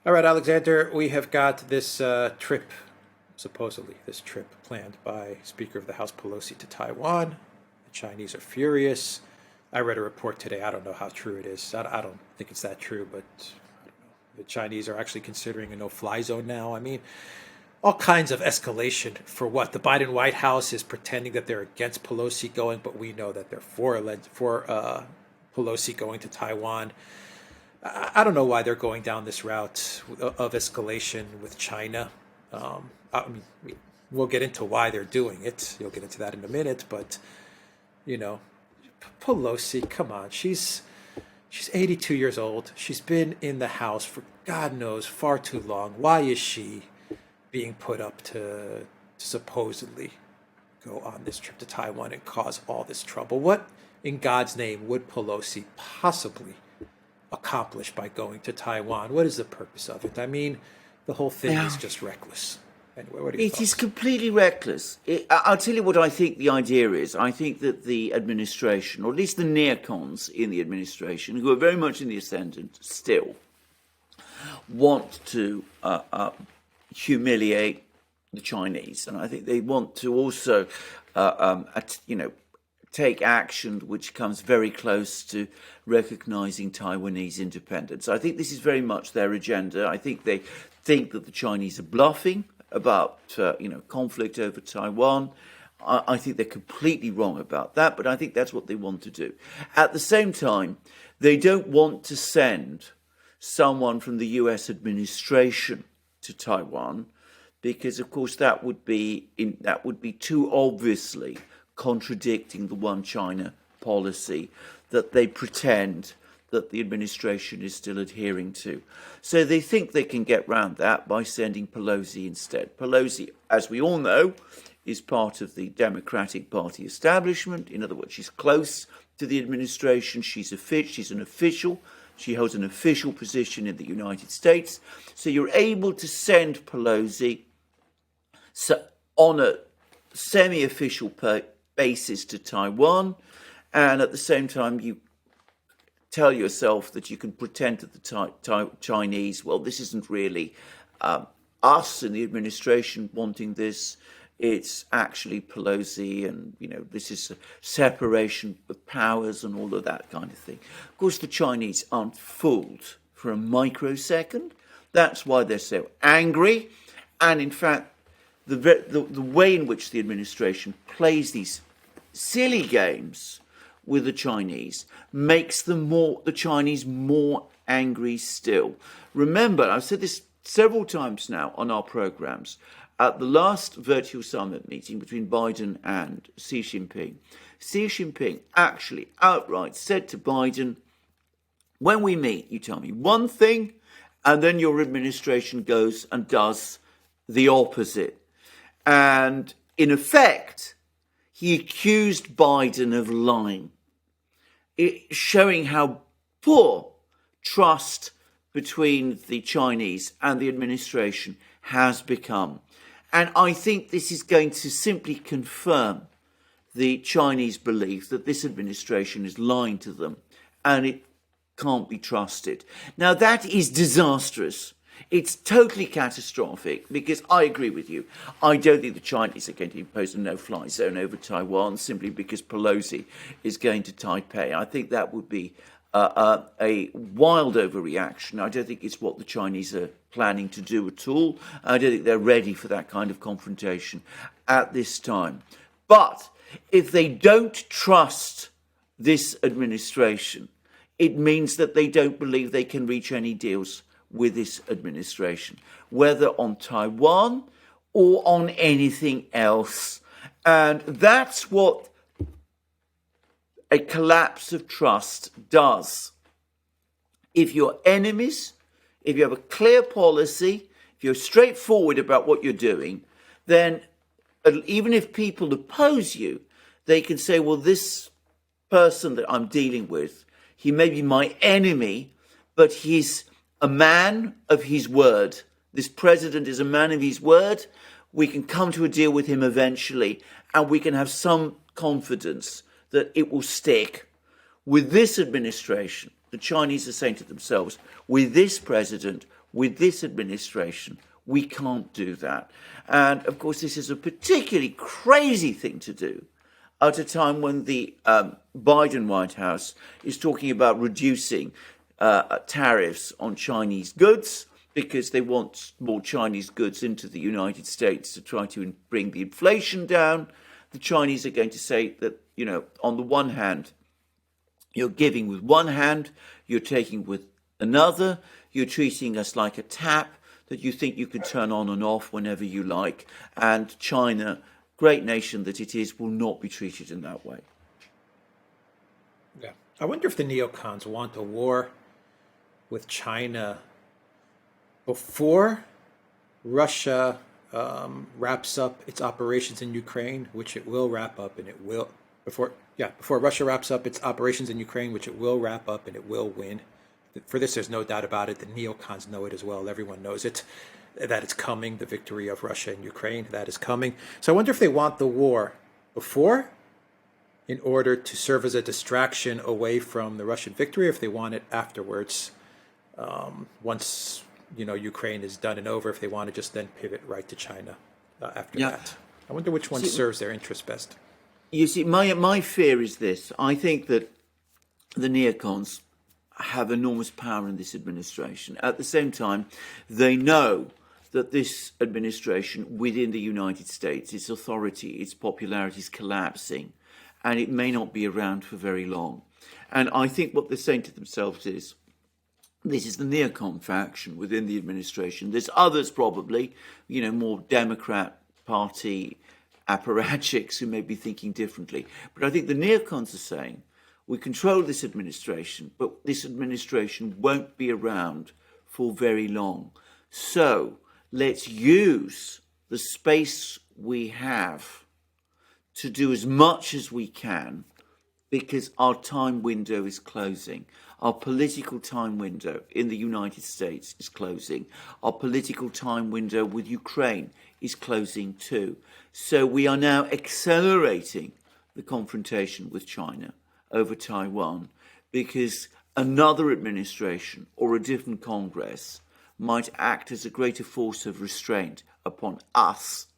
All right, Alexander, we have got this trip, supposedly this trip planned by Speaker of the House Pelosi to Taiwan. The Chinese are furious. I read a report today. I don't know how true it is. I don't think it's that true, but I don't know. The Chinese are actually considering a no-fly zone now. I mean, all kinds of escalation for what? The Biden White House is pretending that they're against Pelosi going, but we know that they're for Pelosi going to Taiwan. I don't know why they're going down this route of escalation with China. I mean, we'll get into why they're doing it. You'll get into that in a minute, but you know, Pelosi, come on, she's 82 years old. She's been in the House for God knows far too long. Why is she being put up to supposedly go on this trip to Taiwan and cause all this trouble? What in God's name would Pelosi possibly accomplish by going to Taiwan? What is the purpose of it? I mean, the whole thing is just reckless. Anyway, what are your It thoughts? is completely reckless. I'll tell you what I think the idea is. I think that the administration, or at least the neocons in the administration, who are very much in the ascendant still, want to humiliate the Chinese. And I think they want to also, take action which comes very close to recognizing Taiwanese independence. I think this is very much their agenda. I think they think that the Chinese are bluffing about conflict over Taiwan. I think they're completely wrong about that, but I think that's what they want to do. At the same time, they don't want to send someone from the US administration to Taiwan because, of course, that would be too obviously contradicting the one China policy that they pretend that the administration is still adhering to. So they think they can get round that by sending Pelosi instead. Pelosi, as we all know, is part of the Democratic Party establishment. In other words, she's close to the administration. She's an official. She holds an official position in the United States. So you're able to send Pelosi on a semi-official basis to Taiwan, and at the same time you tell yourself that you can pretend to the Chinese, well, this isn't really us in the administration wanting this. It's actually Pelosi, and this is a separation of powers and all of that kind of thing. Of course, the Chinese aren't fooled for a microsecond. That's why they're so angry, and in fact, the way in which the administration plays these silly games with the Chinese makes the Chinese more angry still. Remember, I've said this several times now on our programs, at the last virtual summit meeting between Biden and Xi Jinping actually outright said to Biden, when we meet, you tell me one thing, and then your administration goes and does the opposite. And in effect, he accused Biden of lying, showing how poor trust between the Chinese and the administration has become. And I think this is going to simply confirm the Chinese belief that this administration is lying to them and it can't be trusted. Now, that is disastrous. It's totally catastrophic because I agree with you. I don't think the Chinese are going to impose a no-fly zone over Taiwan simply because Pelosi is going to Taipei. I think that would be a wild overreaction. I don't think it's what the Chinese are planning to do at all. I don't think they're ready for that kind of confrontation at this time. But if they don't trust this administration, it means that they don't believe they can reach any deals with this administration, whether on Taiwan or on anything else. And that's what a collapse of trust does. If you're enemies, if you have a clear policy, if you're straightforward about what you're doing, then even if people oppose you, they can say, well, this person that I'm dealing with, he may be my enemy, but he's a man of his word. This president is a man of his word. We can come to a deal with him eventually, and we can have some confidence that it will stick. With this administration, the Chinese are saying to themselves, with this president, With this administration, we can't do that. And of course, this is a particularly crazy thing to do at a time when the Biden White House is talking about reducing tariffs on Chinese goods because they want more Chinese goods into the United States to try to bring the inflation down. The Chinese are going to say that, on the one hand, you're giving with one hand, you're taking with another, you're treating us like a tap that you think you can turn on and off whenever you like, and China, great nation that it is, will not be treated in that way. Yeah. I wonder if the neocons want a war with China before Russia wraps up its operations in Ukraine, which it will wrap up, and it will before Russia wraps up its operations in Ukraine, which it will wrap up, and it will win. For this, there's no doubt about it. The neocons know it as well. Everyone knows it, that it's coming. The victory of Russia in Ukraine, that is coming. So I wonder if they want the war before, in order to serve as a distraction away from the Russian victory, or if they want it afterwards, once Ukraine is done and over, if they want to just then pivot right to China after that. I wonder which one serves their interest best. You see, my fear is this. I think that the neocons have enormous power in this administration. At the same time, they know that this administration within the United States, its authority, its popularity is collapsing, and it may not be around for very long. And I think what they're saying to themselves is, this is the neocon faction within the administration. There's others probably, more Democrat Party apparatchiks who may be thinking differently. But I think the neocons are saying, we control this administration, but this administration won't be around for very long. So let's use the space we have to do as much as we can, because our time window is closing. Our political time window in the United States is closing. Our political time window with Ukraine is closing too. So we are now accelerating the confrontation with China over Taiwan, because another administration or a different Congress might act as a greater force of restraint upon us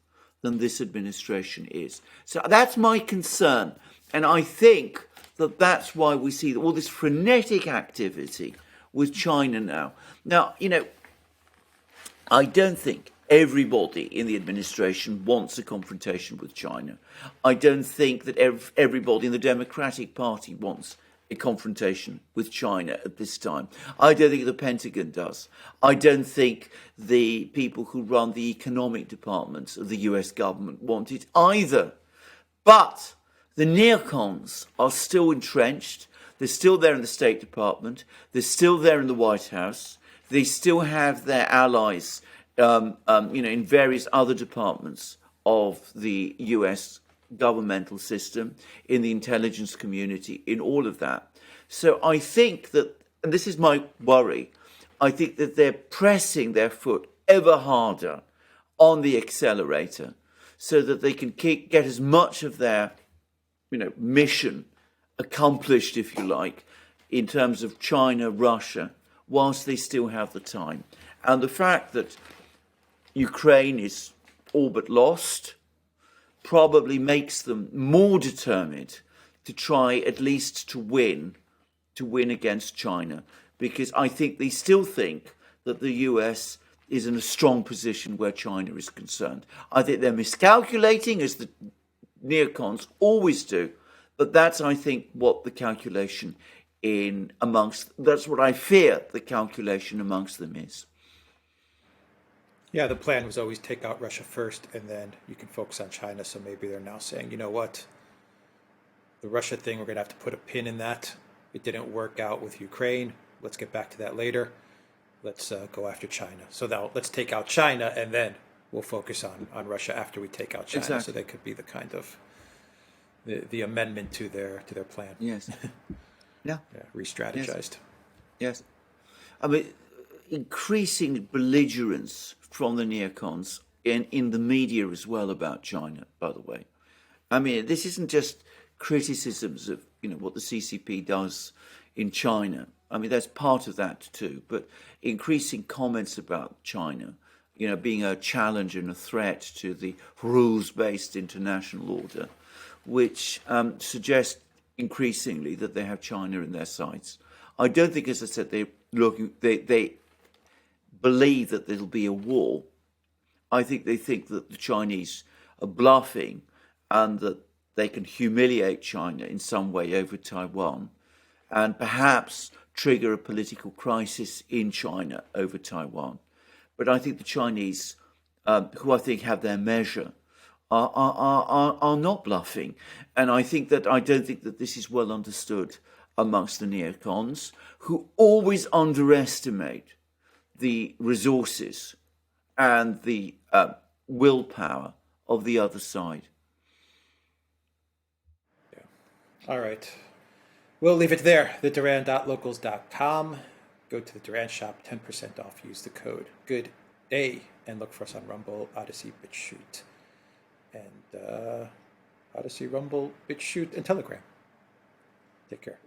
than this administration is. So that's my concern. And I think that that's why we see all this frenetic activity with China now. Now, I don't think everybody in the administration wants a confrontation with China. I don't think that everybody in the Democratic Party wants a confrontation with China at this time. I don't think the Pentagon does. I don't think the people who run the economic departments of the US government want it either. But the neocons are still entrenched. They're still there in the State Department. They're still there in the White House. They still have their allies, in various other departments of the US governmental system, in the intelligence community, in all of that. So I think that, and this is my worry, I think that they're pressing their foot ever harder on the accelerator so that they can get as much of their mission accomplished, if you like, in terms of China, Russia, whilst they still have the time. And the fact that Ukraine is all but lost probably makes them more determined to try at least to win against China, because I think they still think that the US is in a strong position where China is concerned. I think they're miscalculating, as the neocons always do, but that's, I think, what the calculation that's what I fear the calculation amongst them is. Yeah, the plan was always take out Russia first, and then you can focus on China. So maybe they're now saying, you know what, the Russia thing, we're going to have to put a pin in that. It didn't work out with Ukraine. Let's get back to that later. Let's go after China. So now let's take out China, and then we'll focus on Russia after we take out China. Exactly. So that could be the kind of the amendment to their plan. Yes. Yeah. Re-strategized. Yes. I mean, increasing belligerence from the neocons in the media as well about China, by the way. I mean, this isn't just criticisms of what the CCP does in China. I mean, there's part of that too, but increasing comments about China, being a challenge and a threat to the rules-based international order, which suggests increasingly that they have China in their sights. I don't think, as I said, they believe that there'll be a war. I think they think that the Chinese are bluffing and that they can humiliate China in some way over Taiwan and perhaps trigger a political crisis in China over Taiwan. But I think the Chinese, who I think have their measure, are not bluffing. And I don't think that this is well understood amongst the neocons, who always underestimate the resources and the willpower of the other side. Yeah. All right. We'll leave it there. The Duran.locals.com. Go to the Duran shop, 10% off. Use the code Good Day and look for us on Rumble, ODYSEE, BitChute, and ODYSEE, Rumble, BitChute, and Telegram. Take care.